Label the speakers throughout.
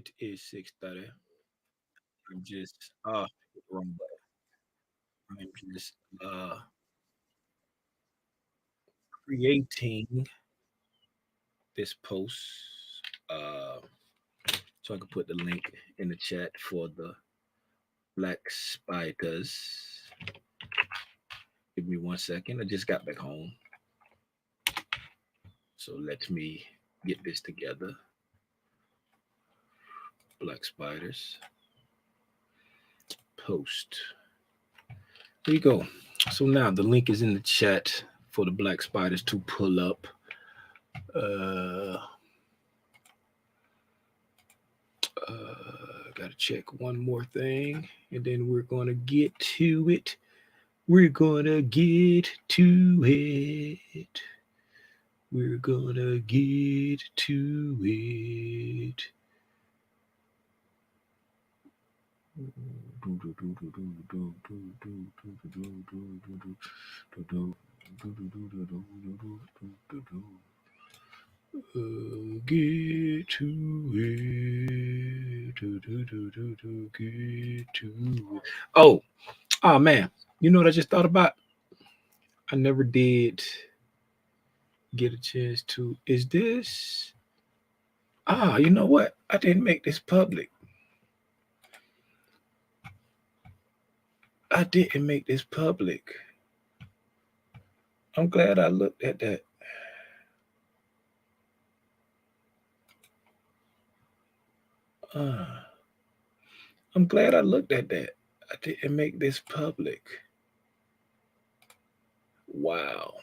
Speaker 1: It is 6:30. I'm just wrong button. I'm just creating this post uh so I can put the link in the chat for the black spiders. Give me 1 second. I just got back home. So let me get this together. Black spiders. Post. There you go. So now the link is in the chat for the black spiders to pull up. Gotta check one more thing, and then we're gonna get to it. We're gonna get to it. We're gonna get to it. Get to it. Get to it. Oh man. You know what I just thought about? I never did get a chance to. Is this? You know what? I didn't make this public. I didn't make this public. I'm glad I looked at that. I'm glad I looked at that. I didn't make this public. Wow.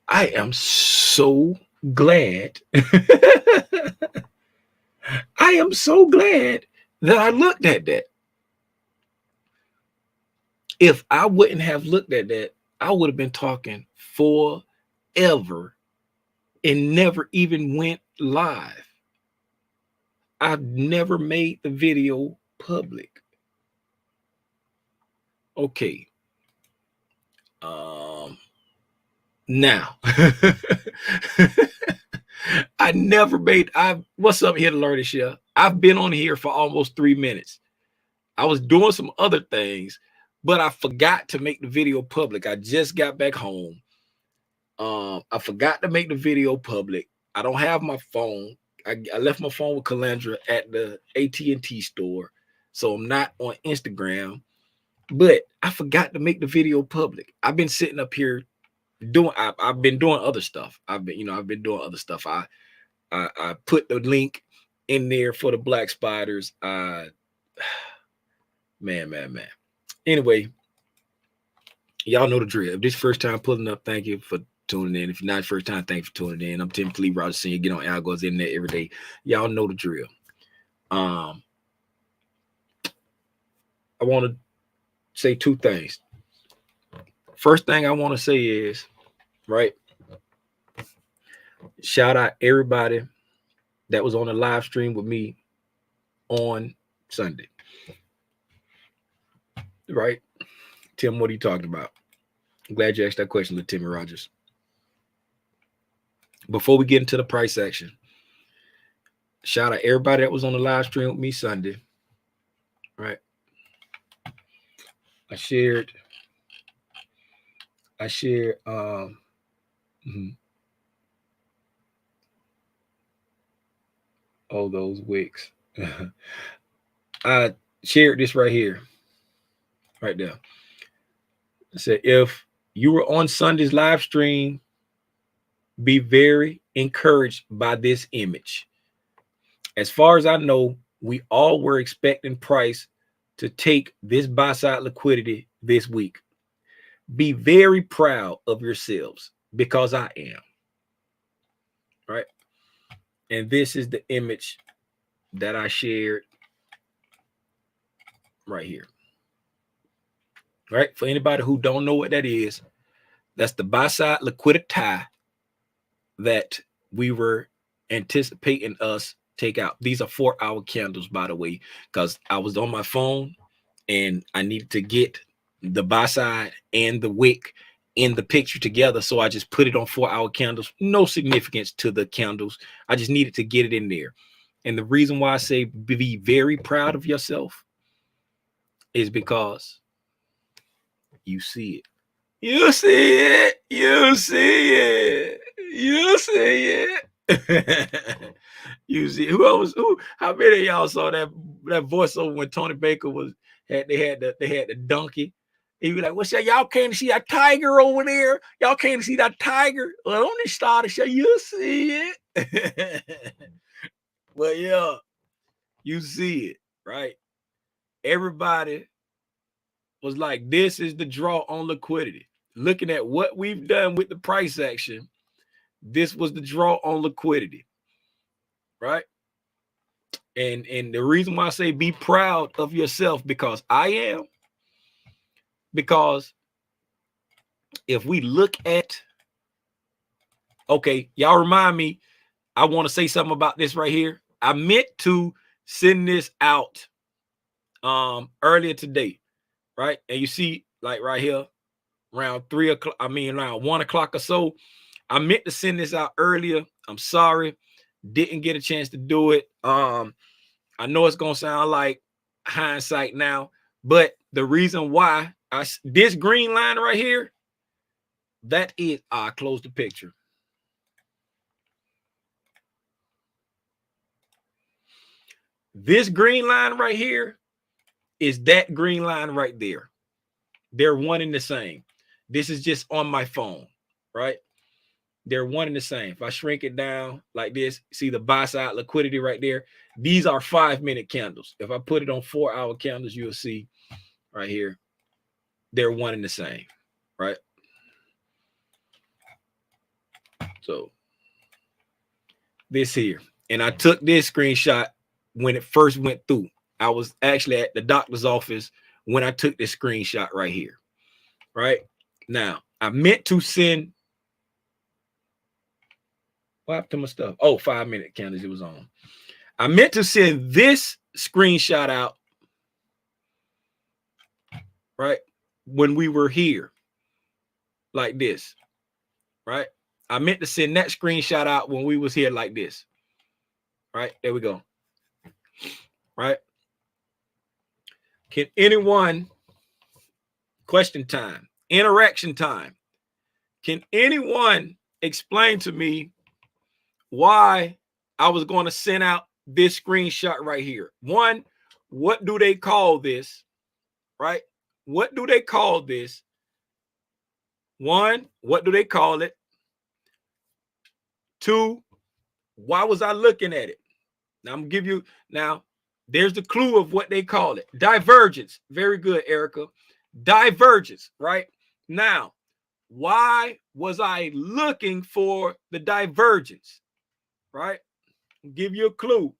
Speaker 1: I am so glad. I am so glad that I looked at that. If I wouldn't have looked at that, I would have been talking forever and never even went live. I've never made the video public. Okay. Now I never made. What's up here to learn this year? I've been on here for almost 3 minutes. I was doing some other things, but I forgot to make the video public. I just got back home. I forgot to make the video public. I don't have my phone. I left my phone with Calandra at the AT&T store, so I'm not on Instagram. But I forgot to make the video public. I've been sitting up here doing. I've been doing other stuff. I've been doing other stuff. I put the link in there for the black spiders. Man. Anyway, y'all know the drill. If this first time pulling up, thank you for tuning in. If you're not first time, thank you for tuning in. I'm Tim Lee Rogers Senior. Get on Algo's Internet every day. Y'all know the drill. I want to say two things. First thing I want to say is, right, shout out everybody that was on the live stream with me on Sunday. Right? Tim, what are you talking about? I'm glad you asked that question, little Timmy Rogers. Before we get into the price action, shout out everybody that was on the live stream with me Sunday. Right? I shared all those wicks. I shared this right here. Right there. I said, if you were on Sunday's live stream, be very encouraged by this image. As far as I know, we all were expecting price to take this buy side liquidity this week. Be very proud of yourselves, because I am. Right? And this is the image that I shared right here. Right? For anybody who don't know what that is, that's the buy side liquidity that we were anticipating us take out. These are 4-hour candles, by the way, because I was on my phone and I needed to get the buy side and the wick in the picture together. So I just put it on 4-hour candles. No significance to the candles. I just needed to get it in there. And the reason why I say be very proud of yourself is because you see it. You see it. You see it. You see it. You see who how many of y'all saw that voiceover when Tony Baker they had the donkey? He be like, "What's that? Y'all can't see that tiger over there? Y'all can't see that tiger?" Well, on the start of show, you see it. Well, yeah, you see it, right? Everybody was like, this is the draw on liquidity. Looking at what we've done with the price action, this was the draw on liquidity, right? And the reason why I say be proud of yourself, because I am, because if we look at, okay, y'all remind me, I want to say something about this right here. I meant to send this out earlier today, right? And you see, like right here, around 3 o'clock, around 1 o'clock or so, I meant to send this out earlier. I'm sorry, didn't get a chance to do it. I know it's gonna sound like hindsight now, but the reason why this green line right here, that is, I close the picture. This green line right here is that green line right there. They're one and the same. This is just on my phone, right? They're one and the same. If I shrink it down like this, see the buy side liquidity right there. These are 5-minute candles. If I put it on 4-hour candles, you'll see right here, they're one and the same, right? So this here, and I took this screenshot when it first went through. I was actually at the doctor's office when I took this screenshot right here, right? Now, I meant to send, what happened to my stuff? Oh, 5-minute candles it was on. I meant to send this screenshot out, right, when we were here, like this, right? I meant to send that screenshot out when we was here like this, right? There we go, right? Can anyone, question time, interaction time, can anyone explain to me why I was going to send out this screenshot right here? One, what do they call this, right? What do they call this? One, what do they call it? Two, why was I looking at it? Now I'm gonna give you, now there's the clue of what they call it. Divergence. Very good, Erica. Divergence, right? Now, why was I looking for the divergence, right? I'll give you a clue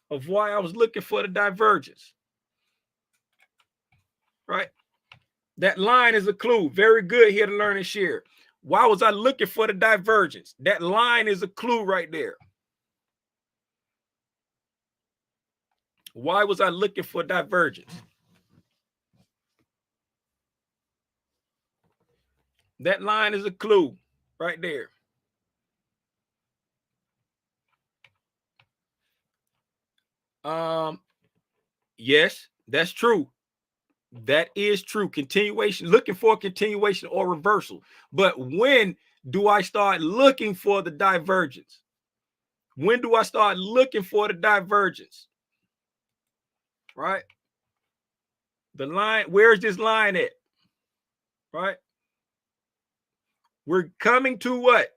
Speaker 1: of why I was looking for the divergence, right? That line is a clue. Very good, here to learn and share. Why was I looking for the divergence? That line is a clue right there. Why was I looking for divergence? That line is a clue right there. Yes, that's true. That is true. Continuation, looking for a continuation or reversal. But when do I start looking for the divergence? When do I start looking for the divergence? Right? The line, where's this line at? Right? We're coming to what?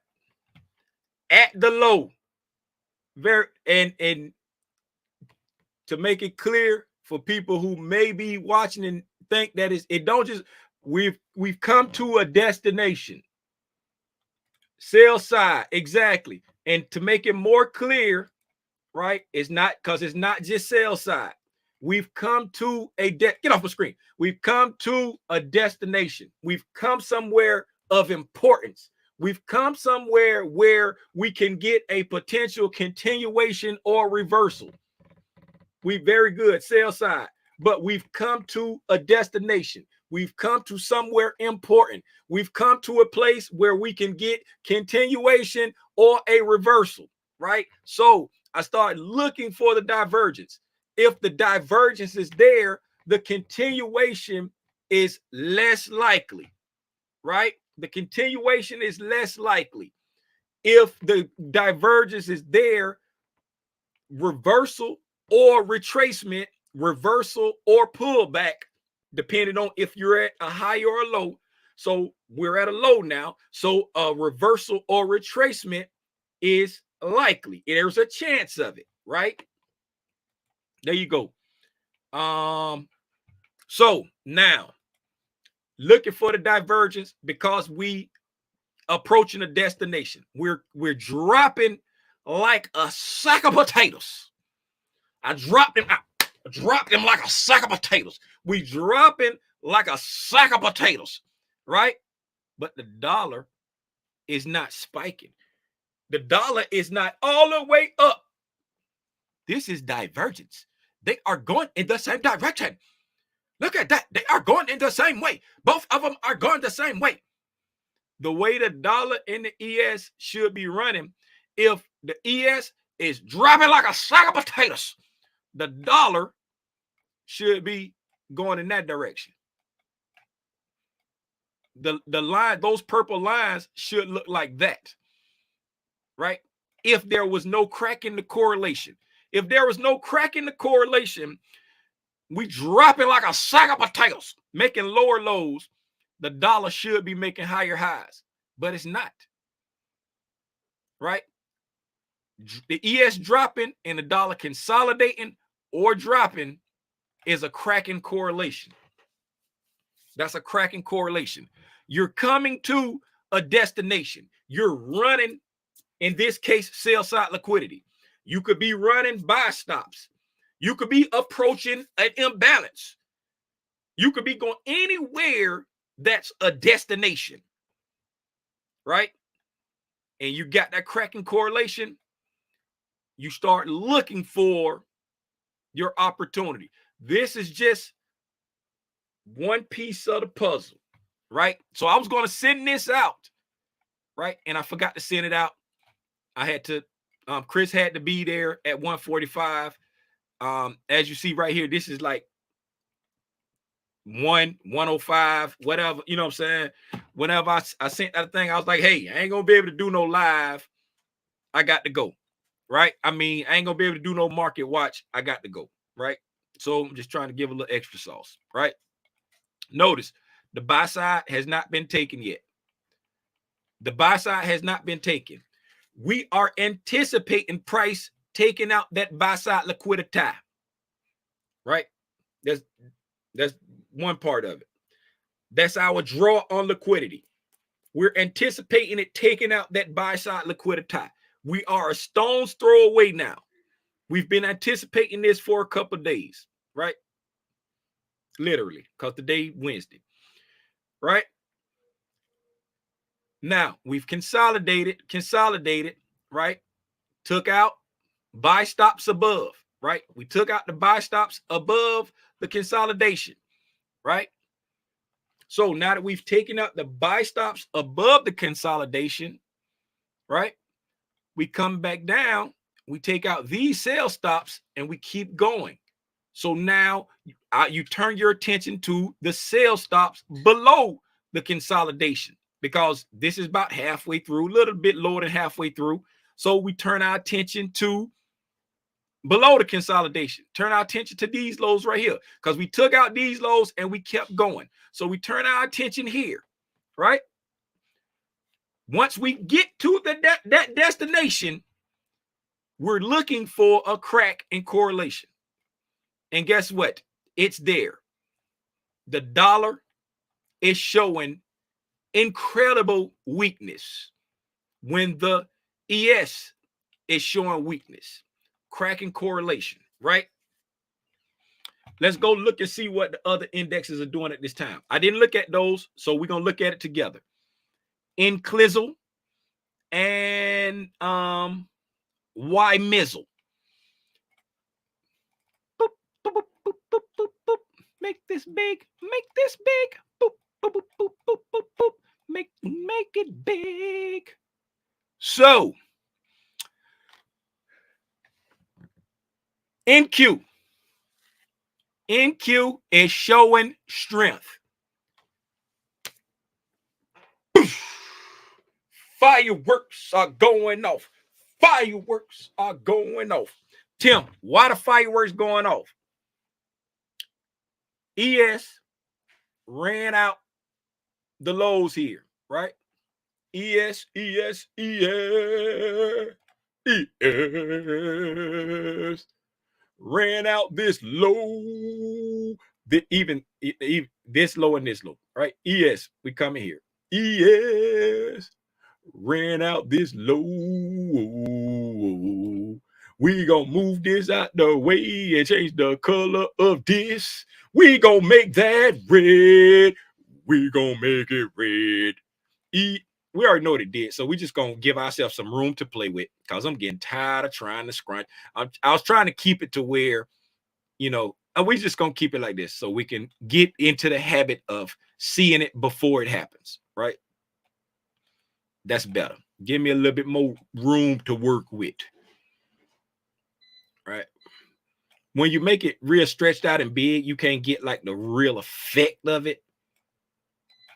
Speaker 1: At the low. Very, and to make it clear for people who may be watching and think that it don't just, we've come to a destination. Sell side, exactly. And to make it more clear, right, it's not, because it's not just sell side. We've come to a get off the screen. We've come to a destination. We've come somewhere of importance. We've come somewhere where we can get a potential continuation or reversal. We very good, sell side, but we've come to a destination. We've come to somewhere important. We've come to a place where we can get continuation or a reversal, right? So I started looking for the divergence. If the divergence is there, the continuation is less likely, right? The continuation is less likely. If the divergence is there, reversal or retracement, reversal or pullback, depending on if you're at a high or a low. So we're at a low now. So a reversal or retracement is likely. There's a chance of it, right? There you go. So now looking for the divergence because we approaching a destination. We're dropping like a sack of potatoes. I dropped them out. I dropped them like a sack of potatoes. We dropping like a sack of potatoes, right? But the dollar is not spiking. The dollar is not all the way up. This is divergence. They are going in the same direction. Look at that. They are going in the same way. Both of them are going the same way. The way the dollar and the ES should be running, if the ES is dropping like a sack of potatoes, the dollar should be going in that direction. The line, those purple lines should look like that, right? If there was no crack in the correlation. If there was no crack in the correlation, we dropping like a sack of potatoes, making lower lows. The dollar should be making higher highs, but it's not, right? The ES dropping and the dollar consolidating or dropping is a cracking correlation. That's a cracking correlation. You're coming to a destination. You're running, in this case, sell side liquidity. You could be running buy stops. You could be approaching an imbalance. You could be going anywhere that's a destination, right? And you got that cracking correlation. You start looking for your opportunity. This is just one piece of the puzzle, right? So I was going to send this out, right? And I forgot to send it out. I had to, Chris had to be there at 1:45. As you see right here, this is like 1:05, whatever, you know what I'm saying? Whenever I sent that thing, I was like, hey, I ain't going to be able to do no live. I got to go, right? I mean, I ain't going to be able to do no market watch. I got to go, right? So I'm just trying to give a little extra sauce, right? Notice the buy side has not been taken yet. The buy side has not been taken. We are anticipating price taking out that buy side liquidity, right? That's one part of it. That's our draw on liquidity. We're anticipating it taking out that buy side liquidity. We are a stone's throw away now. We've been anticipating this for a couple of days, right? Literally, because today Wednesday, right? Now we've consolidated, right? Took out buy stops above, right? We took out the buy stops above the consolidation, right? So now that we've taken out the buy stops above the consolidation, right? We come back down, we take out these sell stops and we keep going. So now you turn your attention to the sell stops below the consolidation because this is about halfway through, a little bit lower than halfway through. So we turn our attention to below the consolidation. Turn our attention to these lows right here because we took out these lows and we kept going. So we turn our attention here, right? Once we get to that destination, we're looking for a crack in correlation. And guess what? It's there. The dollar is showing incredible weakness when the ES is showing weakness. Cracking correlation, right? Let's go look and see what the other indexes are doing at this time. I didn't look at those, so we're going to look at it together. Inclizzle and Y-Mizzle. make this big, make this big. Boop, boop, boop, boop, boop, boop, boop. Make it big. So, NQ is showing strength. Fireworks are going off. Fireworks are going off. Tim, why the fireworks going off? ES ran out the lows here, right? ES ran out this low, even this low and this low, right? ES, we come in here. ES ran out this low. We gonna move this out the way and change the color of this. We gonna make that red. We gonna make it red. We already know what it did, so we just gonna give ourselves some room to play with, because I'm getting tired of trying to scrunch. I was trying to keep it to where, you know, we just gonna keep it like this so we can get into the habit of seeing it before it happens, right? That's better. Give me a little bit more room to work with, right? When you make it real stretched out and big, you can't get like the real effect of it.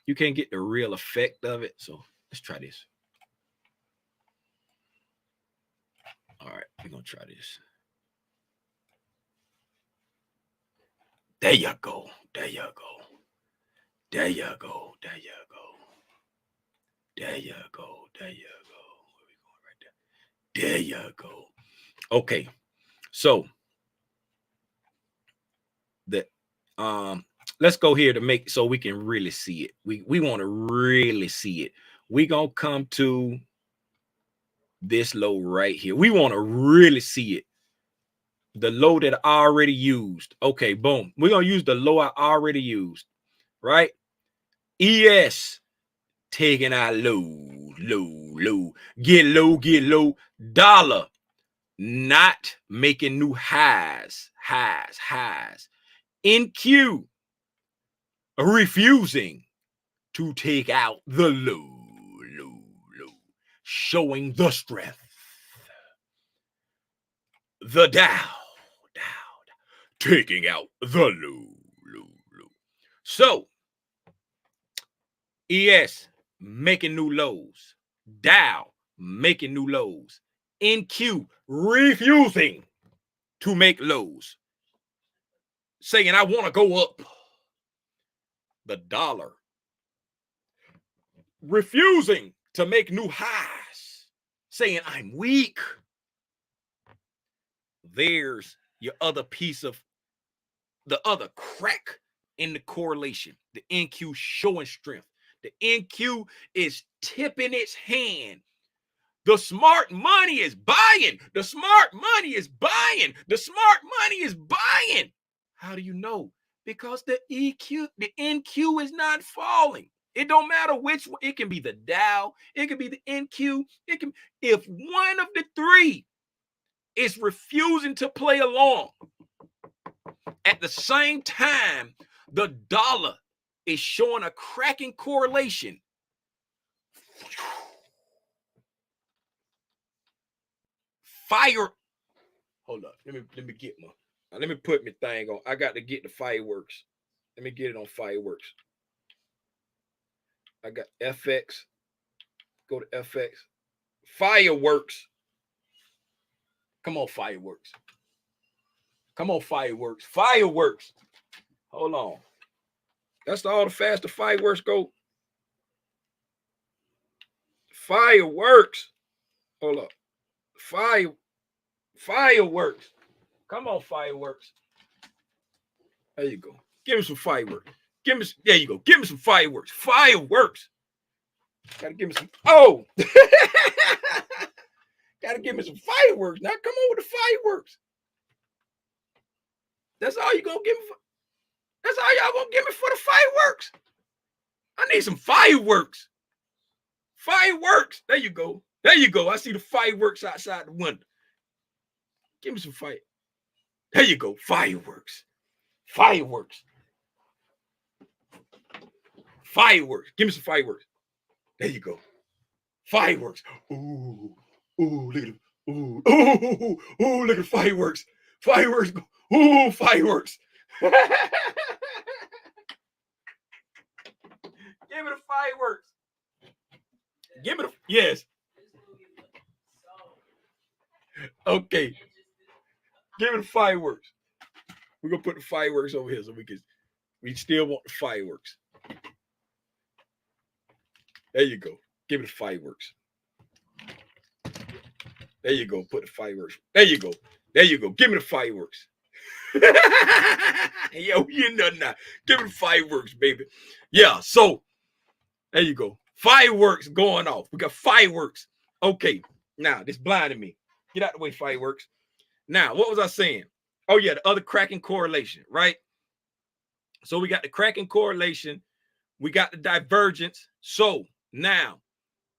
Speaker 1: You can't get the real effect of it. So let's try this. All right, we're gonna try this. There you go. There you go. There you go. There you go. There you go. There you go. Where we going right there? There you go. Okay. So let's go here to make so we can really see it. We want to really see it. We gonna come to this low right here. We want to really see it. The low that I already used. Okay, boom. We're gonna use the low I already used, right? ES taking out low. Get low. Dollar not making new highs. NQ refusing to take out the low, showing the strength. The Dow, taking out the low. So, ES making new lows. Dow making new lows. NQ refusing to make lows, saying, I want to go up. The dollar refusing to make new highs, saying, I'm weak. There's your other piece of the other crack in the correlation. The NQ showing strength. The NQ is tipping its hand. The smart money is buying. The smart money is buying. The smart money is buying. How do you know? Because the NQ is not falling. It don't matter which one. It can be the Dow. It can be the NQ. It can, if one of the three is refusing to play along, at the same time, the dollar is showing a cracking correlation. Fire. Hold up. Let me get let me put my thing on. I got to get the fireworks. Let me get it on fireworks. I got FX. Go to FX. Fireworks. Come on, fireworks. Come on, fireworks. Fireworks. Hold on. That's all the faster fireworks go. Fireworks. Hold up. Fireworks. Come on, fireworks. There you go. Give me some fireworks. There you go. Give me some fireworks. Fireworks. Gotta give me some. Oh. Gotta give me some fireworks. Now come on with the fireworks. That's all you gonna give me for. That's all y'all gonna give me for the fireworks. I need some fireworks. Fireworks. There you go. There you go. I see the fireworks outside the window. Give me some fire. There you go. Fireworks. Fireworks. Fireworks. Give me some fireworks. There you go. Fireworks. Ooh, ooh, look at it. Ooh, ooh, ooh, look at fireworks. Fireworks. Ooh, fireworks. Give me the fireworks. Give me the, yes. Okay. Give me the fireworks. We're gonna put the fireworks over here so we still want the fireworks. There you go. Give me the fireworks. There you go. Put the fireworks. There you go. There you go. Give me the fireworks. Yo, you know now. Give me the fireworks, baby. Yeah, so there you go. Fireworks going off. We got fireworks. Okay. Now, this blinded me. Get out the way, fireworks. Now, what was I saying? Oh, yeah, the other cracking correlation, right? So we got the cracking correlation. We got the divergence. So now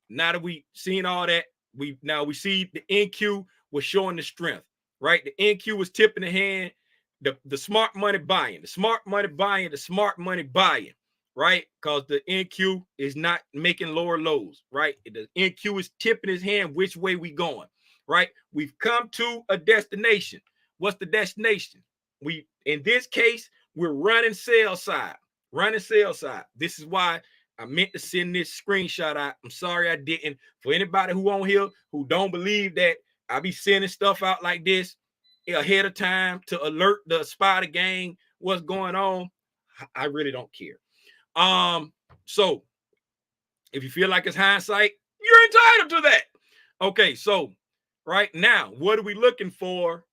Speaker 1: that we seen all that, we see the NQ was showing the strength, right? The NQ was tipping the hand, the smart money buying, the smart money buying, the smart money buying, right? Because the NQ is not making lower lows, right? The NQ is tipping his hand which way we going, right? We've come to a destination. What's the destination? We, in this case, we're running sell side, This is why I meant to send this screenshot out. I'm sorry I didn't. For anybody who on here who don't believe that I be sending stuff out like this ahead of time to alert the spider gang what's going on, I really don't care. So if you feel like it's hindsight, you're entitled to that. Okay, so right now, what are we looking for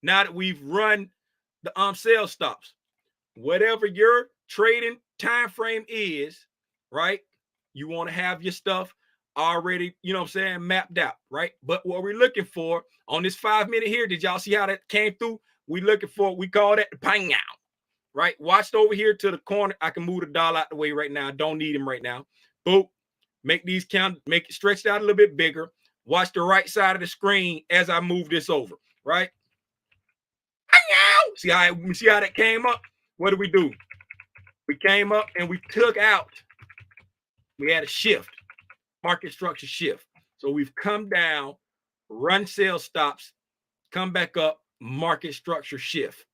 Speaker 1: now that we've run the sell stops? Whatever your trading time frame is, right? You want to have your stuff already, you know what I'm saying, mapped out, right? But what we're looking for on this 5 minute here, did y'all see how that came through? We looking for, we call that the pang out, right? Watched over here to the corner. I can move the dollar out the way right now. Don't need him right now. Boop. Make these count, make it stretched out a little bit bigger. Watch the right side of the screen as I move this over, right? See how that came up? What did we do? We came up and we took out. We had a shift, market structure shift. So we've come down, run sell stops, come back up, market structure shift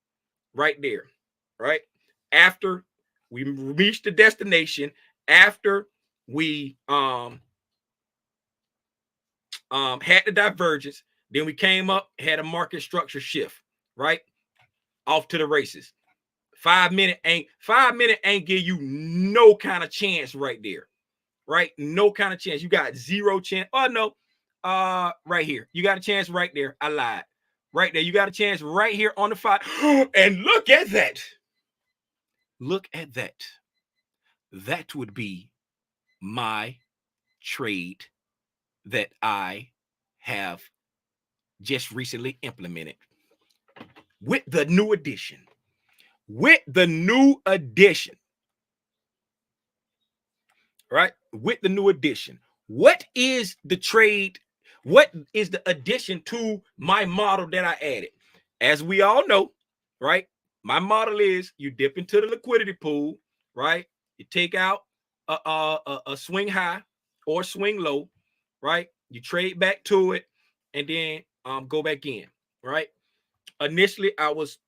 Speaker 1: right there, right? After we reached the destination, after we had the divergence, then we came up, had a market structure shift, right? Off to the races. 5 minute ain't give you no kind of chance right there, right? No kind of chance. You got zero chance. Oh no, right here. You got a chance right there. I lied. Right there. You got a chance right here on the 5. And look at that. Look at that. That would be my trade that I have just recently implemented with the new addition. With the new addition, right? With the new addition, what is the trade? What is the addition to my model that I added? As we all know, right? My model is you dip into the liquidity pool, right? You take out a swing high or swing low, right? You trade back to it and then go back in, right? Initially, I was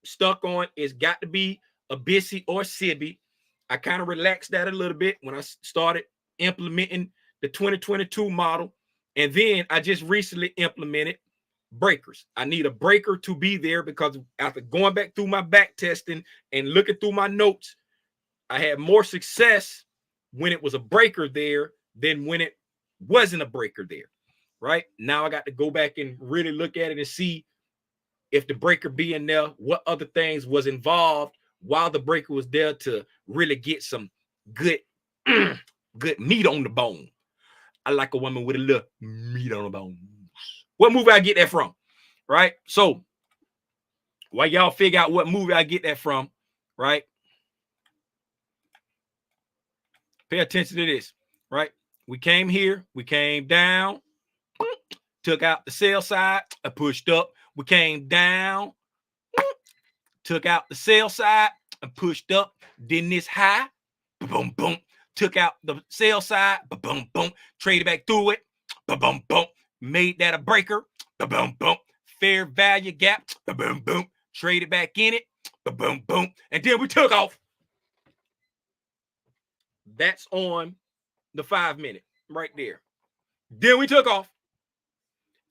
Speaker 1: stuck on it's got to be a BISI or SIBI. I kind of relaxed that a little bit when I started implementing the 2022 model. And then I just recently implemented breakers. I need a breaker to be there because after going back through my back testing and looking through my notes, I had more success when it was a breaker there than when it wasn't a breaker there, right? Now I got to go back and really look at it and see if the breaker being there, what other things was involved while the breaker was there to really get some good, good meat on the bone. I like a woman with a little meat on the bone. What movie I get that from, right? So while y'all figure out what movie I get that from, right? Pay attention to this, right? We came here, we came down, took out the sell side, I pushed up. We came down, took out the sell side and pushed up. Then this high, boom, boom. Took out the sell side, boom, boom. Traded back through it, boom, boom. Made that a breaker, boom, boom. Fair value gap, boom, boom. Traded back in it, boom, boom. And then we took off. That's on the 5 minute right there. Then we took off.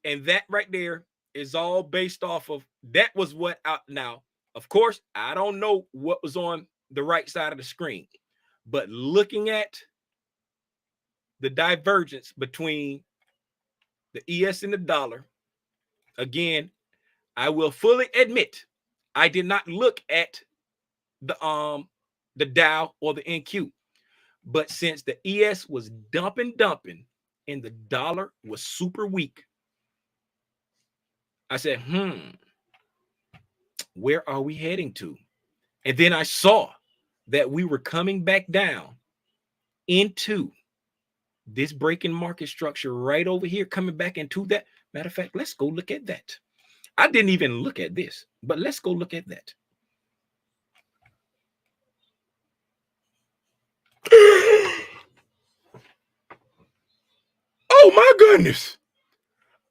Speaker 1: And that right there is all based off of, that was what out now. Of course, I don't know what was on the right side of the screen, but looking at the divergence between the ES and the dollar, again, I will fully admit I did not look at the Dow or the NQ, but since the ES was dumping and the dollar was super weak, I said, where are we heading to? And then I saw that we were coming back down into this breaking market structure right over here, coming back into that. Matter of fact, let's go look at that. I didn't even look at this, but let's go look at that. Oh my goodness.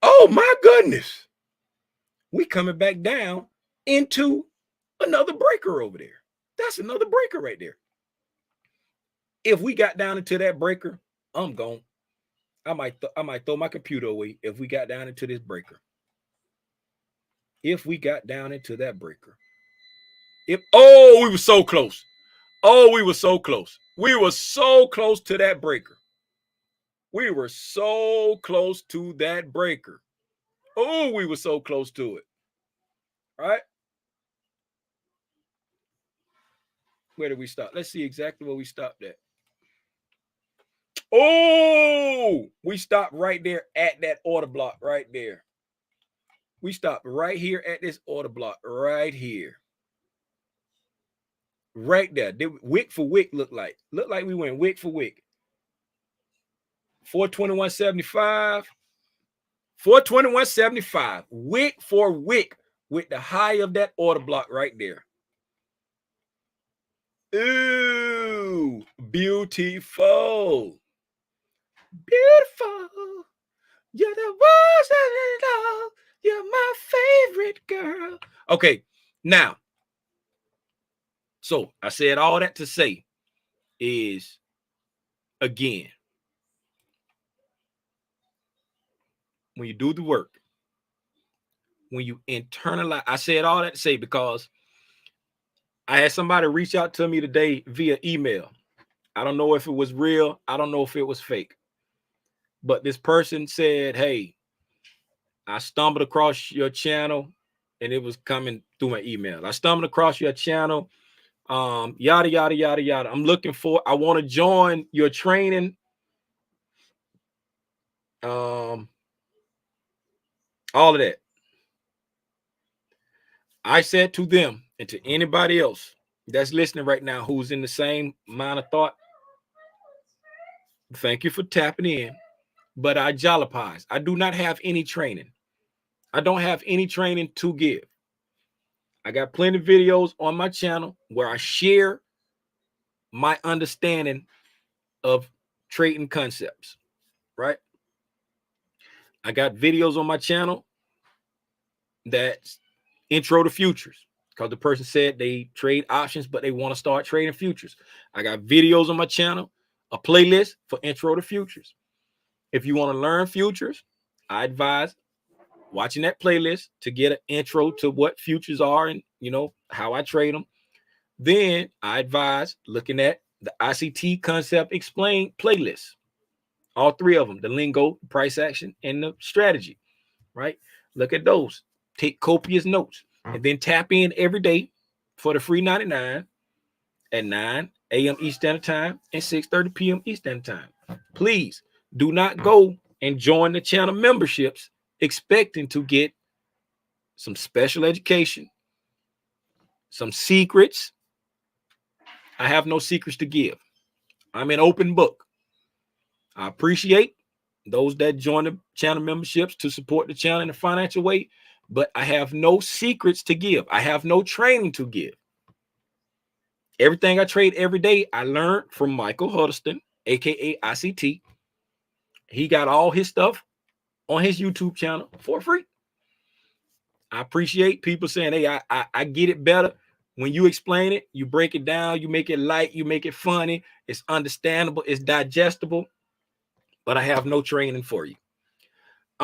Speaker 1: Oh my goodness. We coming back down into another breaker over there. That's another breaker right there. If we got down into that breaker, I'm gone. I might throw my computer away if we got down into this breaker. If we got down into that breaker. We were so close. Oh, we were so close. We were so close to that breaker. We were so close to that breaker. Oh, we were so close to it. Right? Where did we stop? Let's see exactly where we stopped at. Oh, we stopped right there at that order block right there. We stopped right here at this order block right here. Right there. Wick for wick looked like we went wick for wick. 421.75. 421.75. Wick for wick with the high of that order block right there. Ooh, beautiful. Beautiful. You're the ones that I love. You're my favorite girl. Okay, now, so I said all that to say is, again, when you do the work, when you internalize, I said all that to say because I had somebody reach out to me today via email. I don't know if it was real. I don't know if it was fake. But this person said, hey, I stumbled across your channel, and it was coming through my email. I stumbled across your channel, yada, yada, yada, yada. I want to join your training. All of that. I said to them and to anybody else that's listening right now who's in the same mind of thought, thank you for tapping in, but I jalapies. I do not have any training. I don't have any training to give. I got plenty of videos on my channel where I share my understanding of trading concepts, right? I got videos on my channel that's intro to futures because the person said they trade options, but they want to start trading futures. I got videos on my channel, a playlist for intro to futures. If you want to learn futures, I advise watching that playlist to get an intro to what futures are and, you know, how I trade them. Then I advise looking at the ICT Concept Explained playlist. All three of them, the lingo, price action, and the strategy, right? Look at those. Take copious notes and then tap in every day for the free 99 at 9 a.m. East Standard Time and 6:30 p.m. East Standard Time. Please do not go and join the channel memberships expecting to get some special education, some secrets. I have no secrets to give. I'm an open book. I appreciate those that join the channel memberships to support the channel in a financial way, but I have no secrets to give. I have no training to give. Everything I trade every day, I learned from Michael Huddleston, aka ICT. He got all his stuff on his YouTube channel for free. I appreciate people saying, hey, I get it better when you explain it, you break it down, you make it light, you make it funny, it's understandable, it's digestible, but I have no training for you.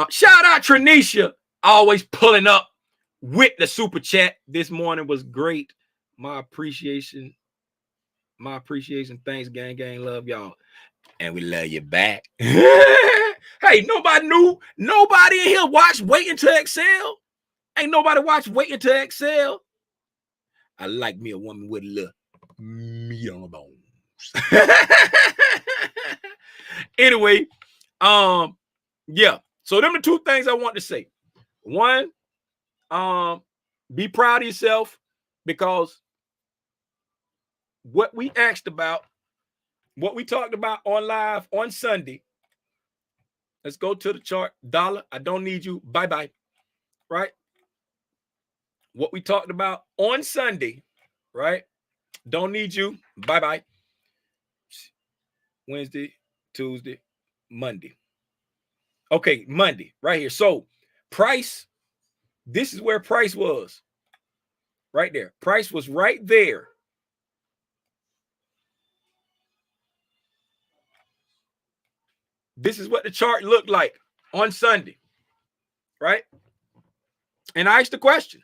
Speaker 1: Shout out Tranisha, always pulling up with the super chat. This morning was great. My appreciation. Thanks, gang. Love y'all. And we love you back. Hey, nobody knew. Nobody in here watched Waiting to Excel. Ain't nobody watched Waiting to Excel. I like me a woman with a little meat on the bones. Anyway, yeah. So them are two things I want to say. One, be proud of yourself, because what we asked about, what we talked about on live on Sunday. Let's go to the chart. Dollar, I don't need you. Bye-bye. Right? What we talked about on Sunday, right? Don't need you. Bye-bye. Wednesday, Tuesday, Monday. Okay, Monday, right here. So price, this is where price was. Right there. Price was right there. This is what the chart looked like on Sunday, right? And I asked the question.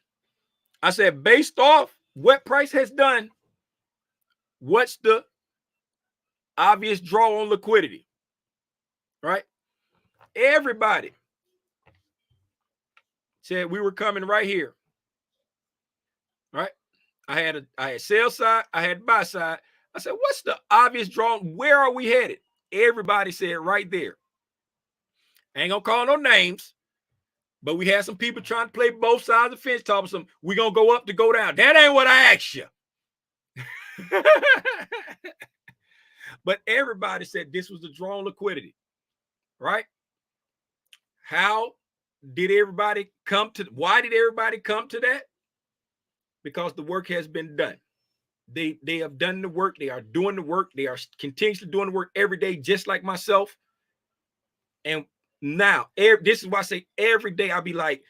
Speaker 1: I said, based off what price has done, what's the obvious draw on liquidity, right? Everybody said we were coming right here, right? I had sell side, I had buy side. I said, what's the obvious draw? Where are we headed? Everybody said right there. I ain't gonna call no names, but we had some people trying to play both sides of the fence, talking some, we gonna go up to go down. That ain't what I asked you. But everybody said this was the draw on liquidity, right? How did everybody come to, why did everybody come to that? Because the work has been done. They have done the work. They are doing the work. They are continuously doing the work every day, just like myself. And now, this is why I say every day I'll be like,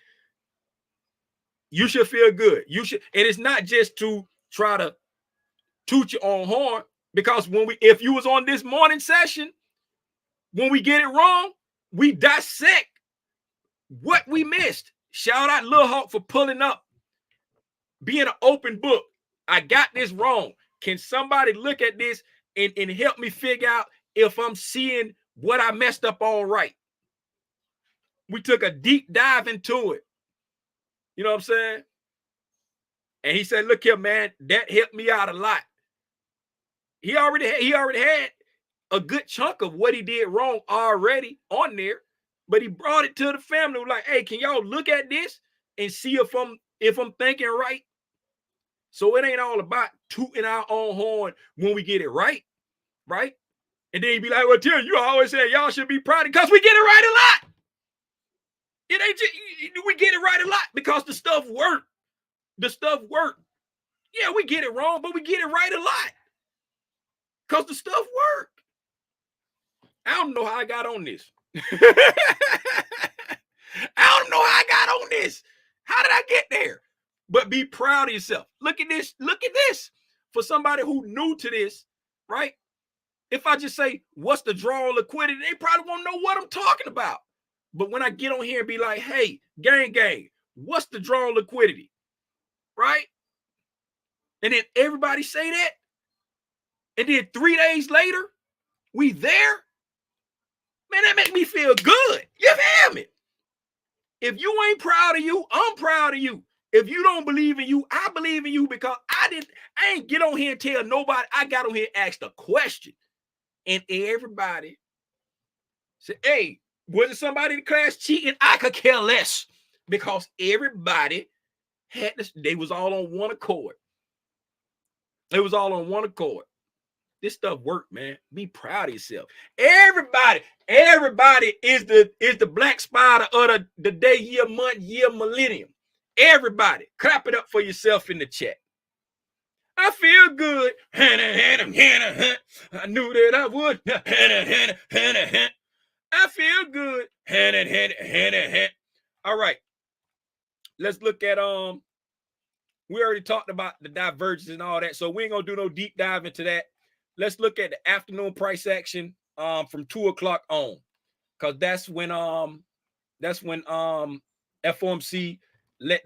Speaker 1: you should feel good. You should, and it's not just to try to toot your own horn, because if you was on this morning session, when we get it wrong, we dissect what we missed. Shout out Lil Hawk for pulling up, being an open book. I got this wrong. Can somebody look at this and help me figure out if I'm seeing what I messed up on right? We took a deep dive into it. You know what I'm saying? And he said, look here, man, that helped me out a lot. He already had a good chunk of what he did wrong already on there, but he brought it to the family. Like, hey, can y'all look at this and see if I'm thinking right? So it ain't all about tooting our own horn when we get it right, right? And then he'd be like, well, Tim, you always say y'all should be proud because we get it right a lot. It ain't just, we get it right a lot because the stuff worked. The stuff worked. Yeah, we get it wrong, but we get it right a lot because the stuff worked. I don't know how I got on this. I don't know how I got on this. How did I get there? But be proud of yourself. Look at this. Look at this. For somebody who new to this, right? If I just say, what's the draw on liquidity, they probably won't know what I'm talking about. But when I get on here and be like, hey, gang, what's the draw on liquidity? Right? And then everybody say that. And then 3 days later, we there. Man, that make me feel good. You feel me? If you ain't proud of you, I'm proud of you. If you don't believe in you, I believe in you, because I ain't get on here and tell nobody. I got on here and asked a question. And everybody said, hey, was it somebody in the class cheating? I could care less, because everybody had this. They was all on one accord. It was all on one accord. This stuff worked, man. Be proud of yourself. Everybody is the black spider of the day, year, month, year, millennium. Everybody, clap it up for yourself in the chat. I feel good. I knew that I would. I feel good. All right. Let's look at we already talked about the divergence and all that, so we ain't gonna do no deep dive into that. Let's look at the afternoon price action from 2 o'clock on, because that's when FOMC let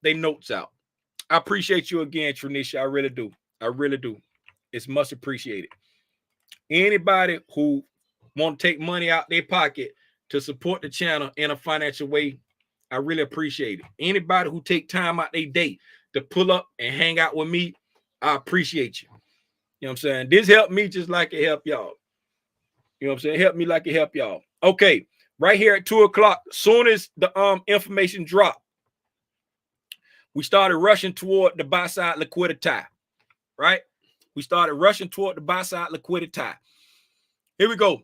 Speaker 1: they notes out. I appreciate you again, Tranisha. I really do. I really do. It's much appreciated. Anybody who want to take money out their pocket to support the channel in a financial way, I really appreciate it. Anybody who take time out their day to pull up and hang out with me, I appreciate you. You know what I'm saying? This helped me just like it helped y'all. You know what I'm saying? Help me like it helped y'all. Okay, right here at 2 o'clock, soon as the information dropped, we started rushing toward the buy side liquidity, right? We started rushing toward the buy side liquidity. Here we go.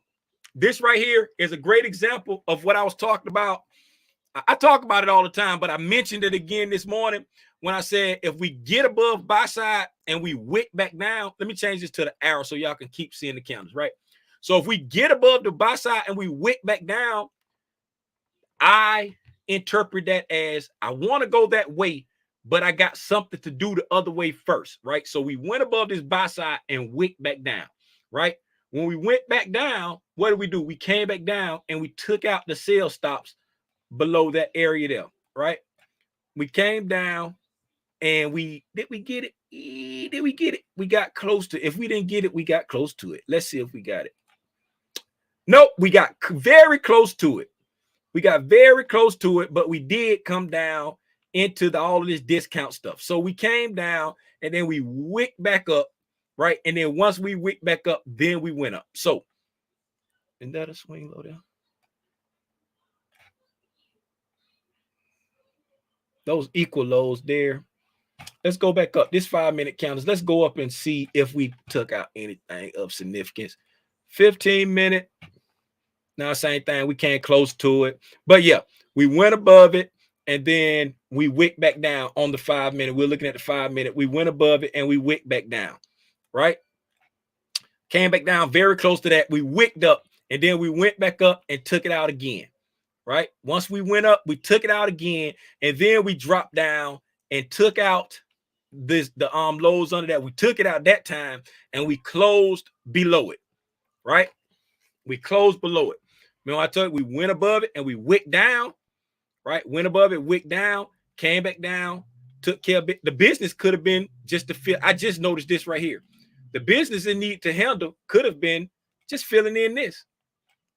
Speaker 1: This right here is a great example of what I was talking about. I talk about it all the time, but I mentioned it again this morning when I said if we get above buy side and we wick back down, let me change this to the arrow so y'all can keep seeing the candles, right? So if we get above the buy side and we wick back down, I interpret that as I want to go that way, but I got something to do the other way first, right? So we went above this buy side and wick back down, right? When we went back down, what did we do? We came back down and we took out the sell stops below that area there, right? We came down and did we get it? Did we get it? We got close to it. If we didn't get it, we got close to it. Let's see if we got it. Nope, we got very close to it. We got very close to it, but we did come down into all of this discount stuff. So we came down and then we wicked back up, right? And then once we wicked back up, then we went up. So, isn't that a swing low down? Those equal lows there. Let's go back up. This 5-minute counters. Let's go up and see if we took out anything of significance. 15-minute. Now, same thing. We came close to it. But yeah, we went above it and then we wicked back down on the 5-minute. We're looking at the 5-minute. We went above it and we wicked back down, right? Came back down very close to that. We wicked up and then we went back up and took it out again, right? Once we went up, we took it out again and then we dropped down and took out the lows under that. We took it out that time and we closed below it, right? We closed below it. Remember I told you we went above it and we wicked down, right? Went above it, wicked down, came back down, took care of it. The business could have been just to fill. I just noticed this right here. The business in need to handle could have been just filling in this.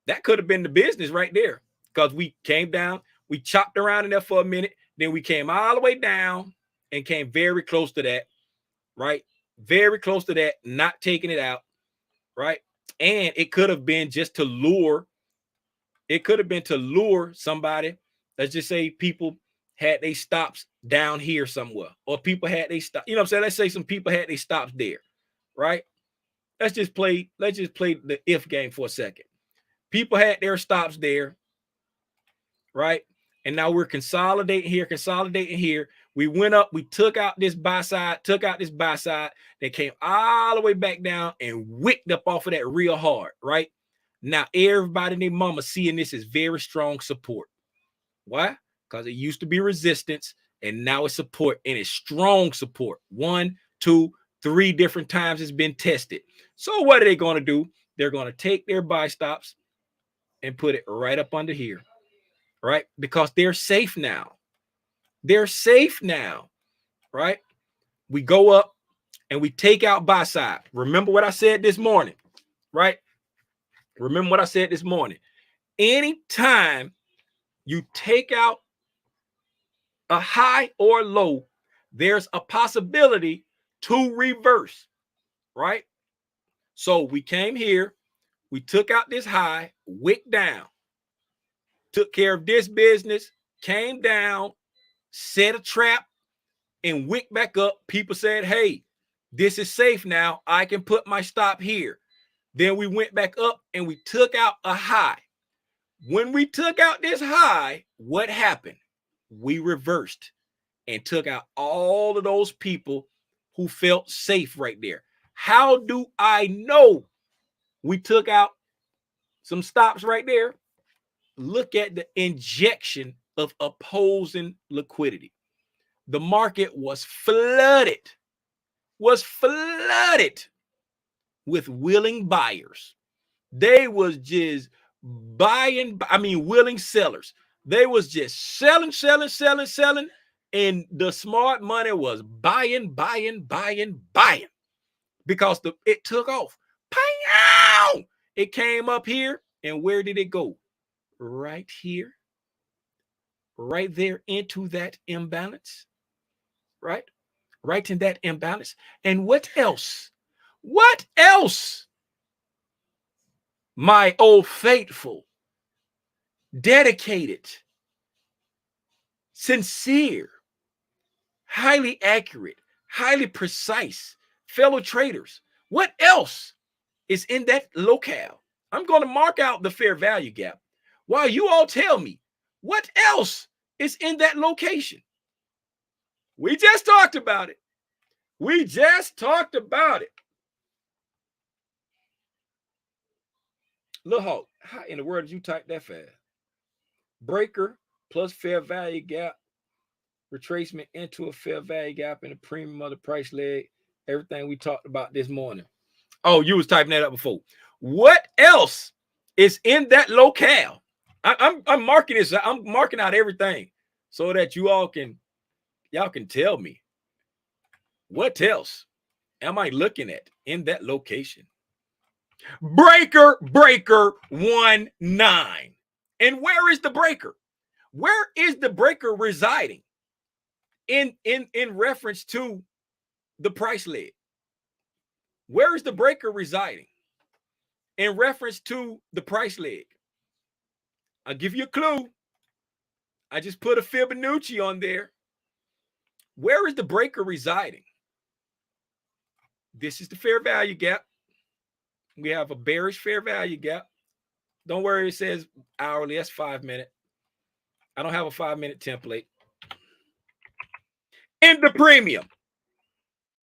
Speaker 1: That could have been the business right there because we came down, we chopped around in there for a minute, then we came all the way down and came very close to that, right? Very close to that, not taking it out, right? And it could have been just to lure. It could have been to lure somebody. Let's just say people had they stops down here somewhere, or people had they stop. You know what I'm saying? Let's say some people had they stops there, right? Let's just play the if game for a second. People had their stops there, right? And now we're consolidating here. We went up, we took out this buy side, They came all the way back down and wicked up off of that real hard, right? Now, everybody and their mama seeing this as very strong support. Why? Because it used to be resistance and now it's support, and it's strong support. 1, 2, 3 different times it's been tested. So what are they going to do? They're going to take their buy stops and put it right up under here, right? Because they're safe now. They're safe now, right? We go up and we take out buy side. Remember what I said this morning, right? Remember what I said this morning. Anytime you take out a high or low, there's a possibility to reverse, right? So we came here, we took out this high, wicked down, took care of this business, came down, set a trap, and wicked back up. People said, hey, this is safe now. I can put my stop here. Then we went back up and we took out a high. When we took out this high, what happened? We reversed and took out all of those people who felt safe right there. How do I know we took out some stops right there? Look at the injection of opposing liquidity. The market was flooded with willing buyers. They was just buying, willing sellers. They was just selling. And the smart money was buying because it took off. Pow! It came up here, and where did it go? Right here, right there into that imbalance, right? Right in that imbalance. And what else? What else? My old faithful, dedicated, sincere, highly accurate, highly precise fellow traders. What else is in that locale? I'm going to mark out the fair value gap while you all tell me what else is in that location. We just talked about it. We just talked about it. Look, Hawk, how in the world did you type that fast? Breaker plus fair value gap, retracement into a fair value gap in the premium of the price leg. Everything we talked about this morning. Oh, you was typing that up before. What else is in that locale? I'm marking this. I'm marking out everything so that y'all can tell me what else am I looking at in that location. Breaker 19. And where is the breaker? Where is the breaker residing in reference to the price leg? Where is the breaker residing in reference to the price leg? I'll give you a clue. I just put a Fibonacci on there. Where is the breaker residing? This is the fair value gap. We have a bearish fair value gap. Don't worry, it says hourly. That's 5 minute. I don't have a 5-minute template. In the premium.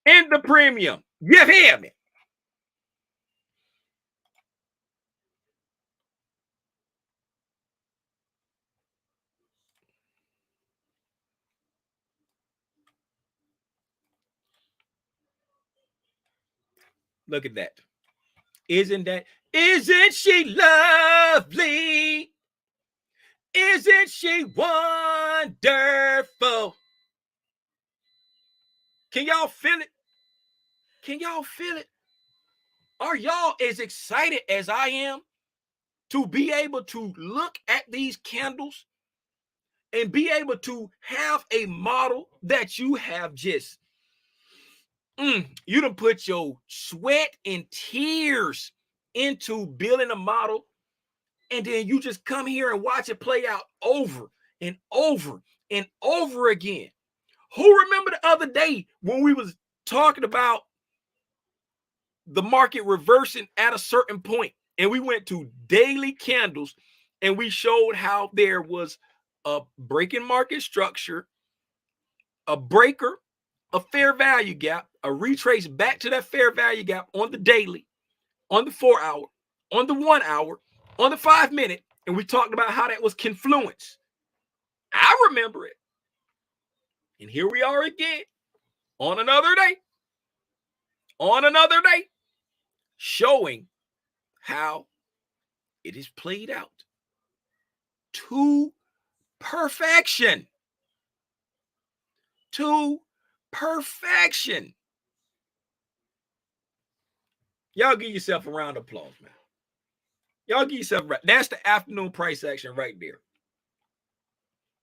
Speaker 1: In the premium. You hear me? Look at that. Isn't she lovely? Isn't she wonderful? Can y'all feel it? Can y'all feel it? Are y'all as excited as I am to be able to look at these candles and be able to have a model that you have just, you done put your sweat and tears into building a model, and then you just come here and watch it play out over and over and over again. Who remember the other day when we was talking about the market reversing at a certain point, and we went to daily candles and we showed how there was a breaking market structure, a breaker, a fair value gap, a retrace back to that fair value gap on the daily, on the 4 hour, on the 1 hour, on the 5 minute, and we talked about how that was confluence. I remember it. And here we are again on another day, showing how it is played out to perfection. To perfection. Y'all give yourself a round of applause, man. Y'all give yourself a round. That's the afternoon price action right there.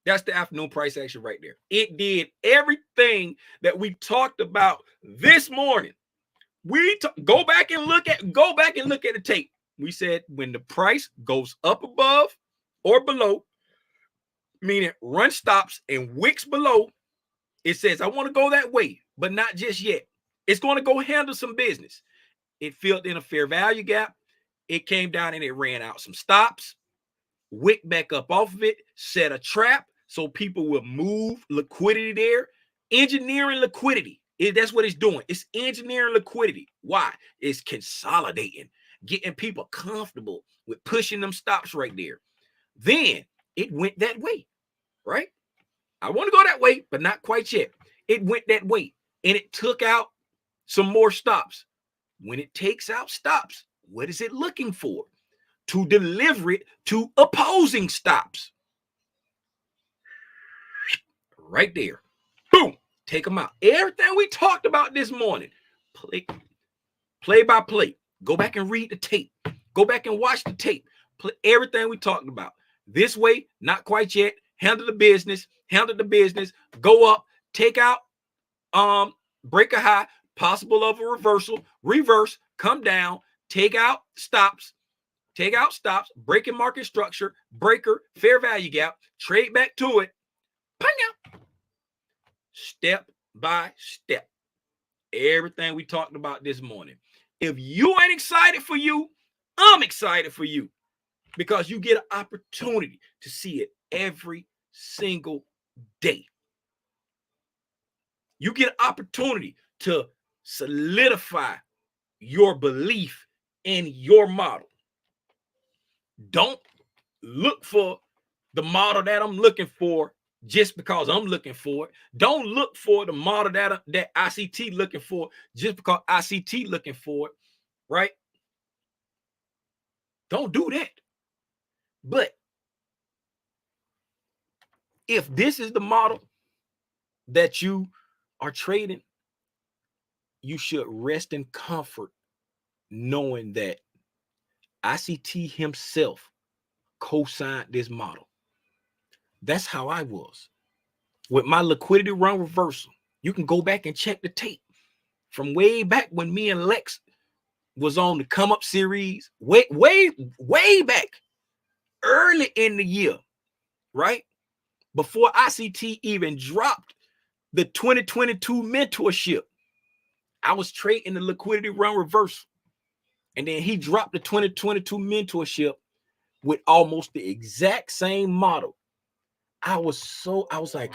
Speaker 1: That's the afternoon price action right there. It did everything that we talked about this morning. Go back and look at the tape. We said when the price goes up above or below, meaning run stops and wicks below, it says, I want to go that way, but not just yet. It's going to go handle some business. It filled in a fair value gap. It came down and it ran out some stops, wick back up off of it, set a trap so people will move liquidity there, engineering liquidity. That's what it's doing. It's engineering liquidity. Why? It's consolidating, getting people comfortable with pushing them stops right there. Then it went that way, right? I want to go that way, but not quite yet. It went that way, and it took out some more stops. When it takes out stops, what is it looking for? To deliver it to opposing stops. Right there. Boom. Take them out. Everything we talked about this morning. Play by play. Go back and read the tape. Go back and watch the tape. Play everything we talked about. This way, not quite yet. Handle the business. Handle the business. Go up. Take out. Break a high. Possible of a reversal. Reverse. Come down. Take out stops. Take out stops. Breaking market structure. Breaker. Fair value gap. Trade back to it. Step by step. Everything we talked about this morning. If you ain't excited for you, I'm excited for you, because you get an opportunity to see it every single day. You get an opportunity to solidify your belief in your model. Don't look for the model that I'm looking for just because I'm looking for it. Don't look for the model that ICT looking for just because ICT looking for it, right? Don't do that. But if this is the model that you are trading, you should rest in comfort knowing that ICT himself co-signed this model. That's how I was with my liquidity run reversal. You can go back and check the tape from way back when me and Lex was on the Come Up series, way back early in the year, right? Before ICT even dropped the 2022 mentorship. I was trading the liquidity run reversal. And then he dropped the 2022 mentorship with almost the exact same model. I was like,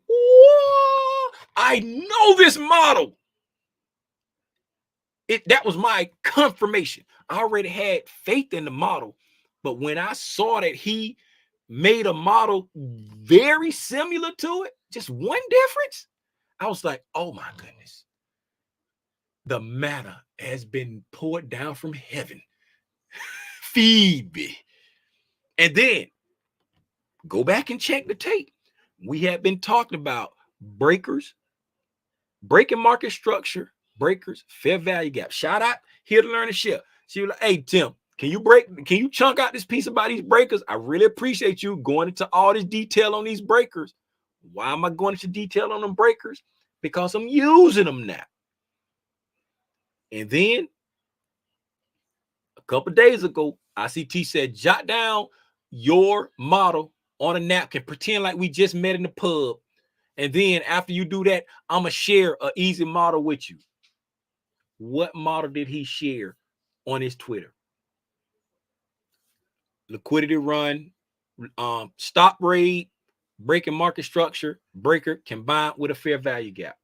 Speaker 1: whoa, I know this model. That was my confirmation. I already had faith in the model, but when I saw that he made a model very similar to it, just one difference, I was like, oh my goodness. The manna has been poured down from heaven. Feed me. And then go back and check the tape. We have been talking about breakers, breaking market structure, breakers, fair value gap. Shout out here to learn and share. She was like, hey, Tim, can you chunk out this piece about these breakers? I really appreciate you going into all this detail on these breakers. Why am I going into detail on them breakers? Because I'm using them now. And then a couple of days ago, ICT said, jot down your model on a napkin, pretend like we just met in the pub. And then after you do that, I'm going to share an easy model with you. What model did he share on his Twitter? Liquidity run, stop raid, breaking market structure, breaker combined with a fair value gap.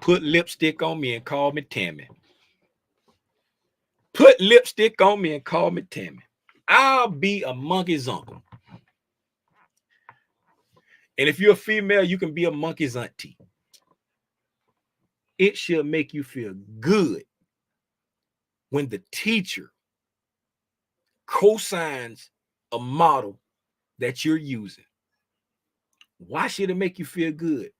Speaker 1: Put lipstick on me and call me Tammy. Put lipstick on me and call me Tammy. I'll be a monkey's uncle. And if you're a female, you can be a monkey's auntie. It should make you feel good when the teacher co-signs a model that you're using. Why should it make you feel good?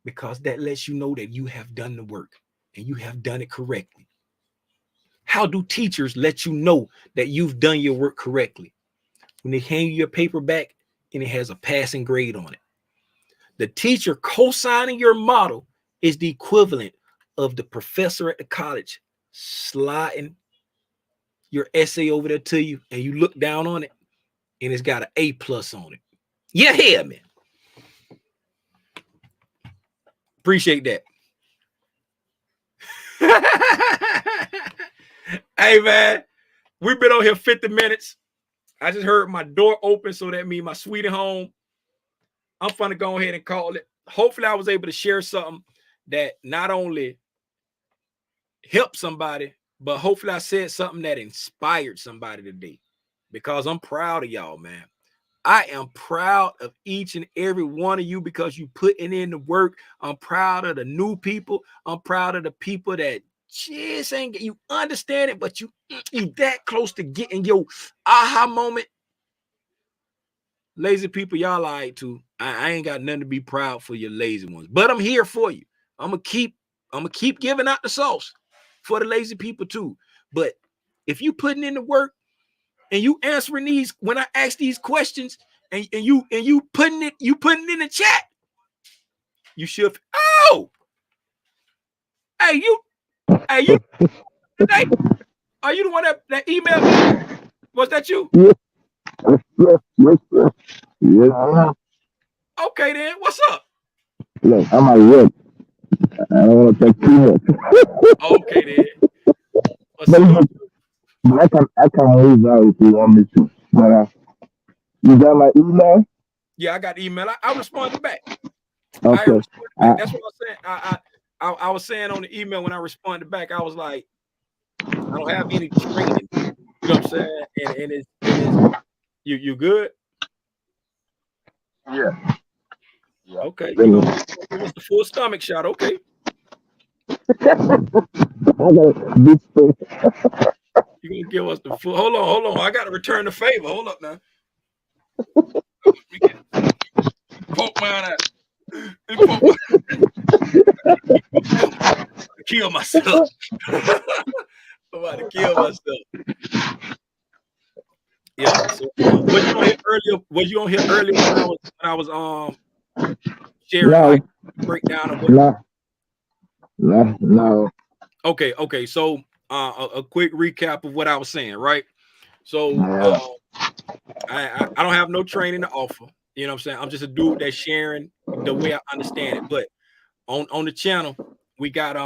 Speaker 1: Because that lets you know that you have done the work and you have done it correctly. How do teachers let you know that you've done your work correctly? When they hand you your paper back and it has a passing grade on it. The teacher co-signing your model is the equivalent of the professor at the college sliding your essay over there to you and you look down on it and it's got an A+ on it. Yeah, man. Appreciate that. Hey, man, we've been on here 50 minutes. I just heard my door open, so that means my sweetie home. I'm gonna go ahead and call it. Hopefully, I was able to share something that not only helped somebody, but hopefully I said something that inspired somebody today. Because I'm proud of y'all, man. I am proud of each and every one of you because you putting in the work. I'm proud of the new people. I'm proud of the people that just ain't you understand it, but you that close to getting your aha moment. Lazy people, y'all all right too. I ain't got nothing to be proud for your lazy ones, but I'm here for you. I'm gonna keep giving out the sauce for the lazy people too. But if you putting in the work and you answering these when I ask these questions, and you putting it in the chat, you should. Oh, hey you, today, are you the one that emailed me? Was that you?
Speaker 2: Yes, yes, yes, yes. Yeah.
Speaker 1: Okay then, what's up?
Speaker 2: Look, I'm at work. I don't want to take too much.
Speaker 1: Okay then, a
Speaker 2: But,
Speaker 1: salute.
Speaker 2: but I can leave out if you want me to. But you got my email?
Speaker 1: Yeah, I got the email. I responded back. I
Speaker 2: Okay.
Speaker 1: responded back.
Speaker 2: I,
Speaker 1: That's what I was saying. I was saying on the email when I responded back, I was like, I don't have any training. You know what I'm saying? And it's you good?
Speaker 2: yeah. Yeah.
Speaker 1: Okay,
Speaker 2: Let
Speaker 1: you
Speaker 2: me.
Speaker 1: gonna give us the full stomach shot? Okay,
Speaker 2: I got this thing.
Speaker 1: you gonna give us the full? Hold on. I gotta return the favor. Hold up now. We can poke mine out. Let me poke kill myself. I'm about to kill myself. Yeah. So was you on here earlier? Was you on here earlier when I was sharing like
Speaker 2: No,
Speaker 1: breakdown of what?
Speaker 2: no, no, no.
Speaker 1: Okay. So a quick recap of what I was saying, right? So
Speaker 2: Yeah.
Speaker 1: I don't have no training to offer. You know what I'm saying? I'm just a dude that's sharing the way I understand it. But on the channel, we got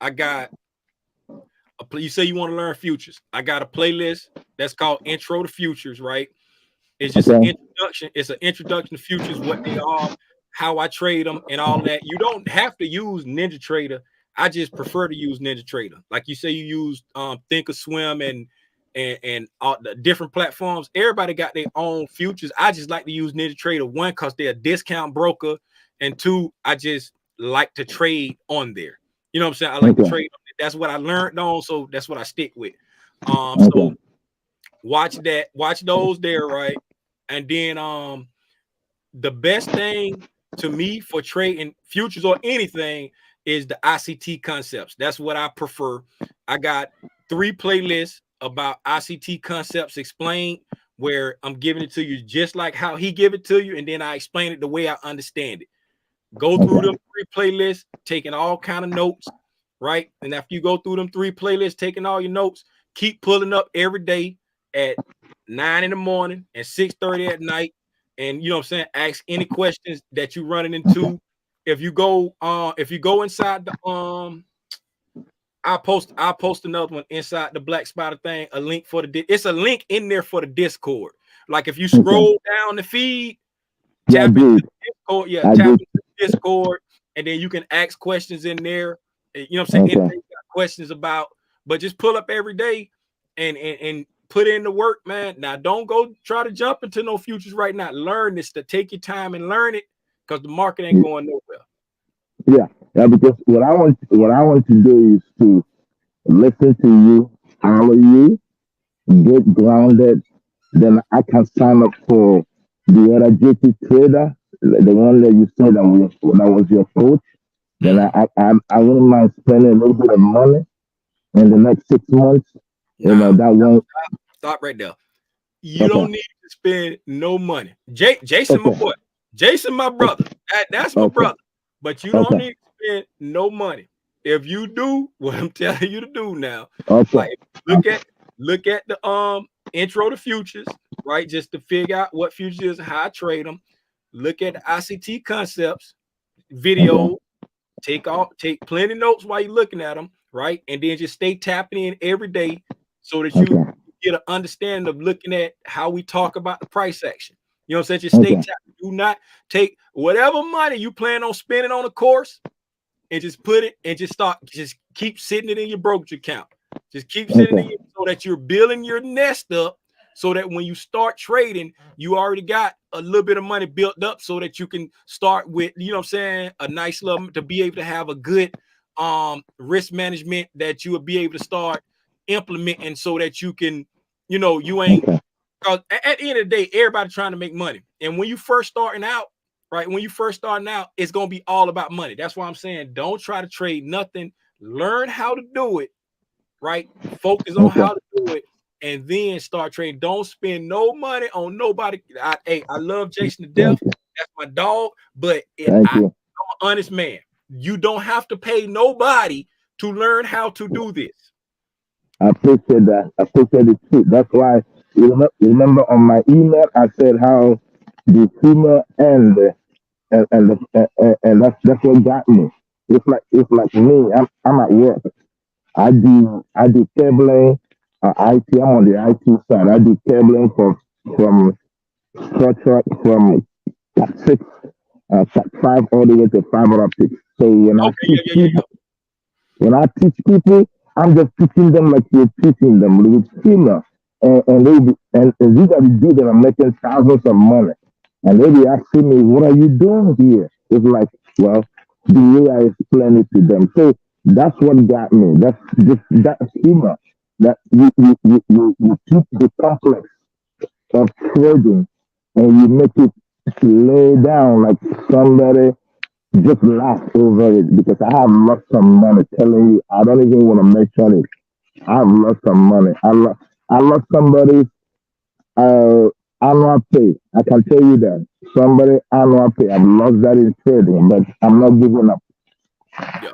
Speaker 1: I got you say you want to learn futures. I got a playlist that's called Intro to Futures, right? It's just an
Speaker 2: Okay.
Speaker 1: introduction. It's an introduction to futures, what they are, how I trade them, and all that. You don't have to use Ninja Trader. I just prefer to use Ninja Trader. Like you say, you use Thinkorswim and all the different platforms. Everybody got their own futures. I just like to use Ninja Trader, one, because they're a discount broker, and two, I just like to trade on there. You know what I'm saying? I like to
Speaker 2: Okay.
Speaker 1: trade. That's what I learned on, so that's what I stick with.
Speaker 2: Okay.
Speaker 1: So watch those there, right? And then the best thing to me for trading futures or anything is the ICT concepts. That's what I prefer. I got 3 playlists about ICT concepts explained, where I'm giving it to you just like how he give it to you, and then I explain it the way I understand it. Go through
Speaker 2: Okay.
Speaker 1: them 3 playlists, taking all kind of notes, right? And after you go through them 3 playlists, taking all your notes, keep pulling up every day at 9 in the morning and 6:30 at night. And you know what I'm saying? Ask any questions that you're running into. If you go inside the I'll post another one inside the Black Spider thing, a link for it's a link in there for the Discord. Like if you
Speaker 2: Okay.
Speaker 1: scroll down the feed,
Speaker 2: Yeah, I
Speaker 1: tap into
Speaker 2: did.
Speaker 1: the Discord,
Speaker 2: I
Speaker 1: tap
Speaker 2: did.
Speaker 1: into the Discord, and then you can ask questions in there. You know what I'm saying?
Speaker 2: Okay.
Speaker 1: Anything you got questions about, but just pull up every day and put in the work, man. Now don't go try to jump into no futures right now. Learn this, to take your time and learn it, because the market ain't going nowhere.
Speaker 2: Yeah. Yeah. Because what I want to do is to listen to you, follow you, get grounded. Then I can sign up for the other JT trader, the one that you said that was your coach. Then
Speaker 1: Mhm.
Speaker 2: I wouldn't mind spending a little bit of money in the next 6 months.
Speaker 1: Now,
Speaker 2: That won't.
Speaker 1: stop right there. You
Speaker 2: Okay.
Speaker 1: don't need to spend no money. Jason, my
Speaker 2: Okay.
Speaker 1: boy. Jason, my brother. That's my
Speaker 2: Okay.
Speaker 1: brother. But you don't
Speaker 2: Okay.
Speaker 1: need to spend no money. If you do what I'm telling you to do now,
Speaker 2: Okay.
Speaker 1: like look at the intro to futures, right? Just to figure out what futures is, how I trade them. Look at the ICT concepts,
Speaker 2: Okay.
Speaker 1: video, take plenty notes while you're looking at them, right? And then just stay tapping in every day so that you
Speaker 2: Okay.
Speaker 1: get an understanding of looking at how we talk about the price action. You know what I'm saying? Just stay
Speaker 2: Okay.
Speaker 1: tapping, Do not take whatever money you plan on spending on a course and just put it and just keep sitting it in your brokerage account. Just keep sitting
Speaker 2: Okay.
Speaker 1: in so that you're building your nest up so that when you start trading, you already got a little bit of money built up so that you can start with, you know what I'm saying, a nice little to be able to have a good risk management that you will be able to start implementing so that you can, you know, you ain't
Speaker 2: Okay.
Speaker 1: because at the end of the day, everybody trying to make money. And when you first starting out, right? When you first starting out, it's gonna be all about money. That's why I'm saying don't try to trade nothing. Learn how to do it, right? Focus on
Speaker 2: Okay.
Speaker 1: how to do it, and then start trading. Don't spend no money on nobody. I love Jason to death.
Speaker 2: Thank you.
Speaker 1: That's my dog, but
Speaker 2: Thank
Speaker 1: I'm
Speaker 2: you.
Speaker 1: an honest man. You don't have to pay nobody to learn how to do this.
Speaker 2: I appreciate that. I appreciate it too. That's why you remember on my email I said how the humor and that's what got me. It's like me. I'm at work. I do cabling, IT. I'm on the IT side. I do cabling from structure from Cat six, Cat five all the way to fiber optic. So
Speaker 1: Okay, yeah.
Speaker 2: when I teach people, I'm just teaching them like you're teaching them with humor. And these are the dudes that are making thousands of money. And they be asking me, what are you doing here? It's like, well, the way I explain it to them. So that's what got me. That's just that humor. That you keep the complex of trading and you make it lay down like somebody just laugh over it because I have lost some money. Telling you, I don't even want to mention it. I've lost some money. I lost somebody's uh, annual pay. I can tell you that somebody annual pay. I've lost that in trading, but I'm not giving up.
Speaker 1: Yeah,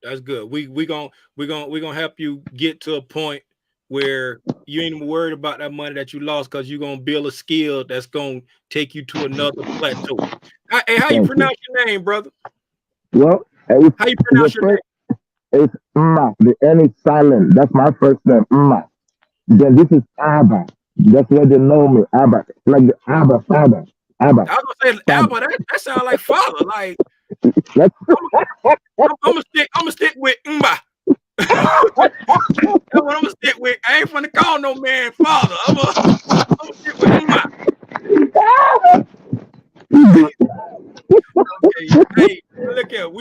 Speaker 1: that's good. We gonna help you get to a point where you ain't even worried about that money that you lost because you're gonna build a skill that's gonna take you to another plateau. Hey, how you
Speaker 2: Thank you.
Speaker 1: pronounce your name, brother?
Speaker 2: Well,
Speaker 1: How you
Speaker 2: the
Speaker 1: pronounce your name?
Speaker 2: first it's Mma. The N is silent. That's my first name, Mma. Then this is Abba. That's where they know me, Abba. Like the Abba father, Abba
Speaker 1: I was gonna say
Speaker 2: father.
Speaker 1: Albert. That sounds like father. Like
Speaker 2: That's
Speaker 1: I'm gonna stick with Mba. That's what I'm gonna stick with. I ain't finna call no man father. I'm gonna stick with Mba. Okay. Hey, look here. I'm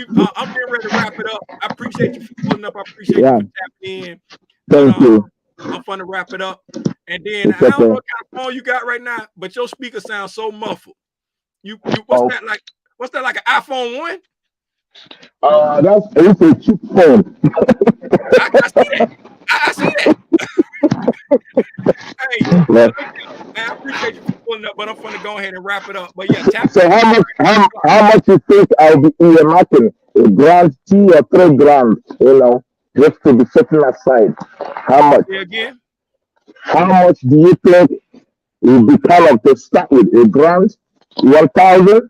Speaker 1: getting ready to wrap it up. I appreciate you for pulling up. I appreciate you
Speaker 2: yeah.
Speaker 1: for tapping in. But
Speaker 2: Thank you.
Speaker 1: I'm fun to wrap it up. And then
Speaker 2: It's
Speaker 1: I don't know
Speaker 2: okay.
Speaker 1: what kind of phone you got right now, but your speaker sounds so muffled. You what's
Speaker 2: Oh,
Speaker 1: that like? What's that like an iPhone 1?
Speaker 2: it's a cheap phone.
Speaker 1: I see that. I see that. Hey, but
Speaker 2: Like,
Speaker 1: look here, man, I appreciate you for pulling up, but I'm gonna go ahead and wrap it up. But yeah, tap
Speaker 2: so
Speaker 1: in with me
Speaker 2: how much you think I'll be earmarking? A grand, 2 or 3 grand, just to be setting aside. How much?
Speaker 1: right again.
Speaker 2: How much do you think will be kind of to start with? A grand, 1,000?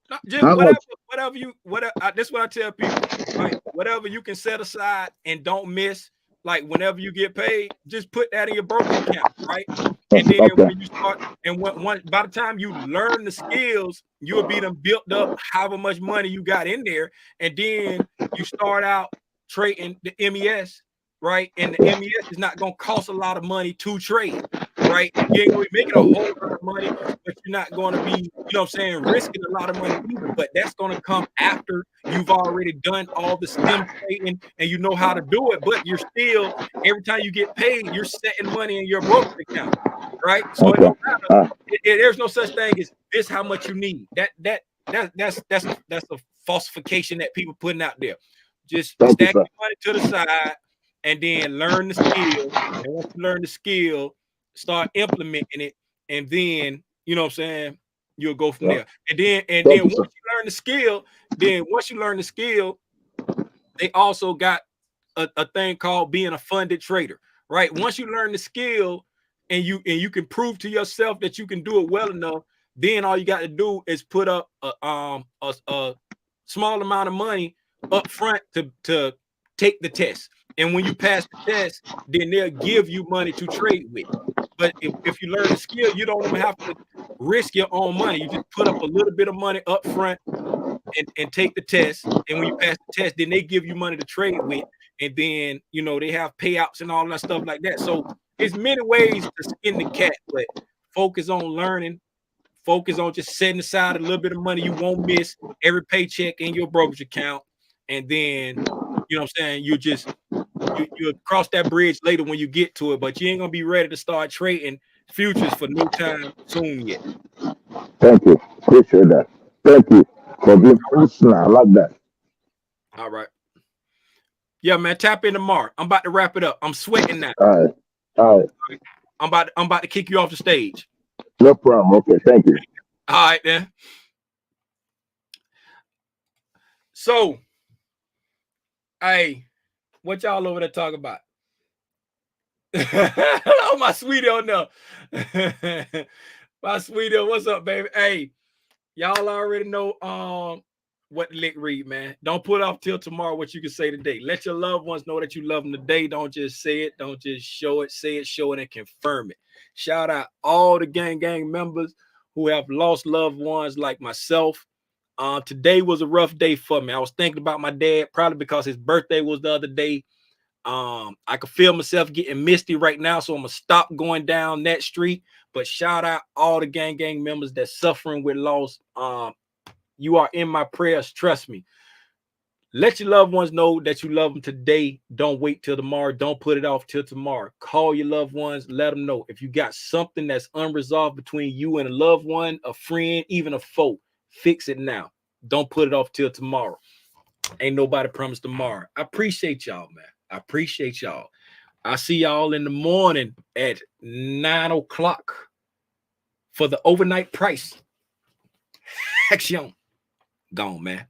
Speaker 1: No, just
Speaker 2: How much?
Speaker 1: whatever. That's what I tell people, right? Whatever you can set aside and don't miss, like whenever you get paid, just put that in your brokerage account, right? And then
Speaker 2: Okay.
Speaker 1: when you start, and by the time you learn the skills, you'll be them built up however much money you got in there, and then you start out trading the MES, right? And the MES is not gonna cost a lot of money to trade, right? You ain't gonna be making a whole lot of money, but you're not going to be, you know what I'm saying, risking a lot of money either. But that's going to come after you've already done all the stem trading and you know how to do it. But you're still, every time you get paid, you're setting money in your brokerage account, right? So it
Speaker 2: Okay.
Speaker 1: don't matter.
Speaker 2: Uh,
Speaker 1: There's no such thing as this how much you need. That's a falsification that people putting out there. Just
Speaker 2: Thank you,
Speaker 1: stack
Speaker 2: sir.
Speaker 1: your money to the side and then learn the skill. And once you learn the skill, start implementing it, and then you know what I'm saying, you'll go from
Speaker 2: Yeah.
Speaker 1: there. And then
Speaker 2: Thank you,
Speaker 1: once
Speaker 2: sir.
Speaker 1: you learn the skill, they also got a thing called being a funded trader, right? Once you learn the skill and you can prove to yourself that you can do it well enough, then all you got to do is put up a small amount of money up front to take the test. And when you pass the test, then they'll give you money to trade with. But if you learn the skill, you don't even have to risk your own money. You just put up a little bit of money up front and take the test. And when you pass the test, then they give you money to trade with. And then, you know, they have payouts and all that stuff like that. So there's many ways to skin the cat, but focus on learning. Focus on just setting aside a little bit of money you won't miss every paycheck in your brokerage account. And then, you know what I'm saying, you'll cross that bridge later when you get to it, but you ain't gonna be ready to start trading futures for no time soon yet.
Speaker 2: Thank you. Appreciate that. Thank you for being personal. I like that.
Speaker 1: All right. Yeah, man. Tap in tomorrow. I'm about to wrap it up. I'm sweating now.
Speaker 2: All right. All right.
Speaker 1: I'm about to kick you off the stage.
Speaker 2: No problem. Okay. Thank you.
Speaker 1: All right, then. So, hey, what y'all over there talking about? Oh, my sweetie on there. My sweetie, what's up, baby? Hey, y'all already know what the lick read, man. Don't put off till tomorrow what you can say today. Let your loved ones know that you love them today. Don't just say it. Don't just show it. Say it, show it, and confirm it. Shout out all the gang members who have lost loved ones like myself. Today was a rough day for me. I was thinking about my dad, probably because his birthday was the other day. I could feel myself getting misty right now, so I'm gonna stop going down that street. But shout out all the gang members that's suffering with loss. You are in my prayers, trust me. Let your loved ones know that you love them today. Don't wait till tomorrow. Don't put it off till tomorrow. Call your loved ones. Let them know. If you got something that's unresolved between you and a loved one, a friend, even a foe, fix it now. Don't put it off till tomorrow. Ain't nobody promised tomorrow. I appreciate y'all, man. I appreciate y'all. I see y'all in the morning at 9 o'clock for the overnight price. Action. Gone, man.